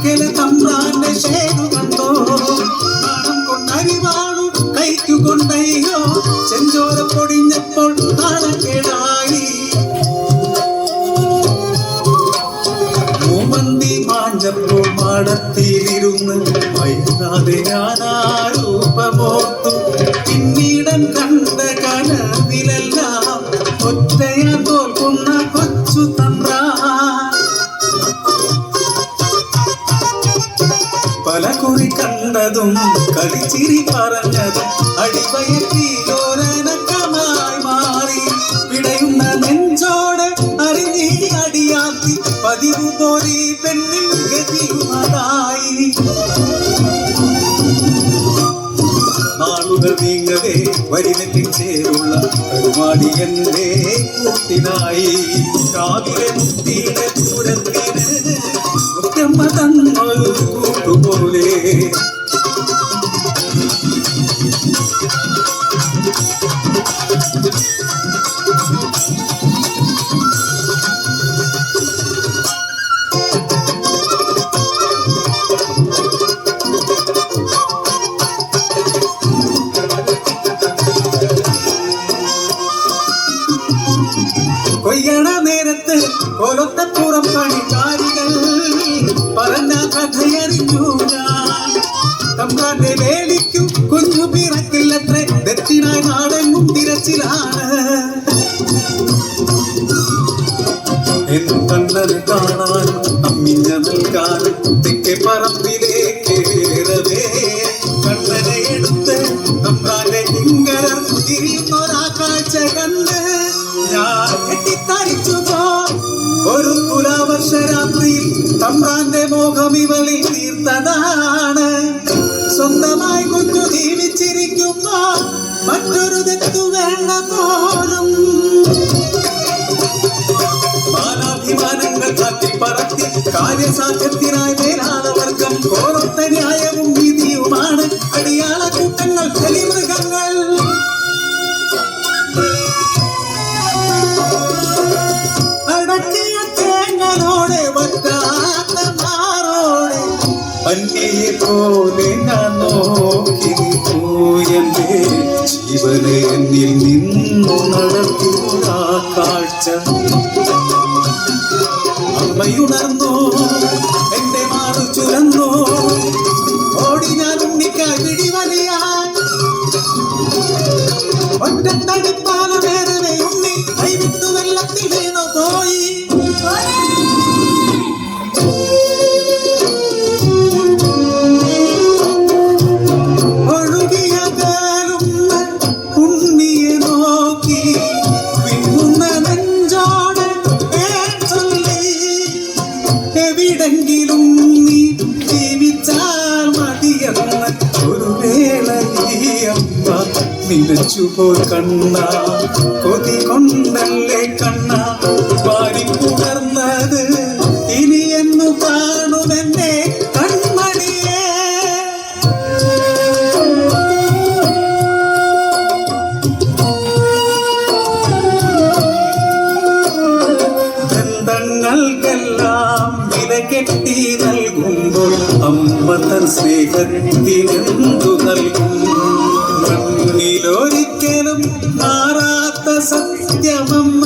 ഒരിക്കല് തമ്പ്രാന്റെ ശേഖു കണ്ടോ നാണം കൊണ്ടരിവാണു കൈക്കു കൊണ്ടയ്യോ ചെഞ്ചോര പൊടിഞ്ഞപ്പോൾ നാണക്കേടായി മൂമന്തി മാഞ്ചപ്പോൾ മാടത്തിലിരുന്ന് വൈകാതെ ഞാനാരൂപമോർത്തു പിന്നീടൻ കണ്ട കനവിലെല്ലാം ഒറ്റയാ തോൽക്കുന്ന കൊച്ചു തമ്പ്രാൻ പല കുറി കണ്ടതും കളിച്ചിരി പറഞ്ഞതും അടിവയറ്റിലോരനക്കമായി മാറി പിടയുന്ന നെഞ്ചോട് അറിഞ്ഞി അടിയാത്തി പതിവ് പോലെ പെണ്ണിൻ ഗതിയുമതായി നാളുകൾ നീങ്ങവേ വരിനെറ്റിൽ ചേരുള്ള പരിപാടി എന്റെ കൂട്ടിനായി രാവിലെ മുത്തിയുടെ ദൂരത്തിന് മുത്തമ്മ തന്നൊരു കൂട്ടുപോലെ കൊയ്യണ നേരത്ത് കൊലത്തപ്പുറം പണിക്കാരികൾ പറഞ്ഞ കഥയറിഞ്ഞു ഞാൻ തമ്പ്രാന്റെ വേലിക്കും കുഞ്ഞു പിറക്കില്ലത്രേ ദത്തിനായി നാടെങ്ങും തിരച്ചിലാണ് കണ്ണത് കാണാനും അമ്മിഞ്ഞ നൽകാനും തെക്കേ പറമ്പിലേക്കേറവേ കണ്ണനെ എടുത്ത് തമ്പ്രാന്റെ ഇങ്കര തിരിയുന്നൊരാ കാഴ്ച കണ്ട് ഞാൻ കെട്ടിത്തരിച്ചു പോ ഒരു തുലാവർഷ രാത്രിയിൽ തമ്പ്രാന്റെ മോഹം ഇവളിൽ തീർത്തതാണ് സ്വന്തമായി കുഞ്ഞു ജീവിച്ചിരിക്കുമ്പോ മറ്റൊരു തെറ്റു വേണ്ട പോലും മാനാഭിമാനങ്ങൾ കാറ്റി പറത്തി കാര്യസാധ്യത്തിനായി മേലാളവർഗം ഓരൊത്ത ന്യായവും നീതിയുമാണ് അടിയാള കൂട്ടങ്ങൾ ബലിമൃഗങ്ങൾ അടക്കിയ തേങ്ങലോടെ വറ്റാത്ത മാറോടെ അന്യയെ പോലെ ഞാൻ നോക്കി പോയന്റെ ജീവനെ എന്നിൽ നിന്നു നടത്തുന്ന കാഴ്ച അമ്മയുണർന്നോ എന്റെ മാറു ചുരന്നോ ഓടി ഞാൻ ഉണ്ണിക്കായി പിടിവലിയാൻ ഒറ്റത്തടിപ്പാല വേദനെ ഉണ്ണി കൈവിട്ടു വെള്ളത്തിൽ വീണു പോയി ഒഴുകിയ കാലുന്ന ഉണ്ണിയെ നോക്കി വിങ്ങുന്ന നെഞ്ചോട് ചൊല്ലി എവിടെങ്കിലും നീ ജീവിച്ചാൽ മതിയെന്ന് ഒരു വേള ഈ അമ്മ നിലച്ചുപോൽ കണ്ണ കൊതി കൊണ്ടല്ലേ കണ്ണ പാടിപ്പുണർന്നത് ഇനി എന്നു കാണുമെന്നെ കൺമണിയേ ബന്ധങ്ങൾക്കെല്ലാം വില കെട്ടി നൽകുമ്പോൾ അമ്മ തൻ സ്നേഹത്തിനെന്തു നൽകും മണ്ണിലൊരിക്കലും മാറാത്ത സത്യമമ്മ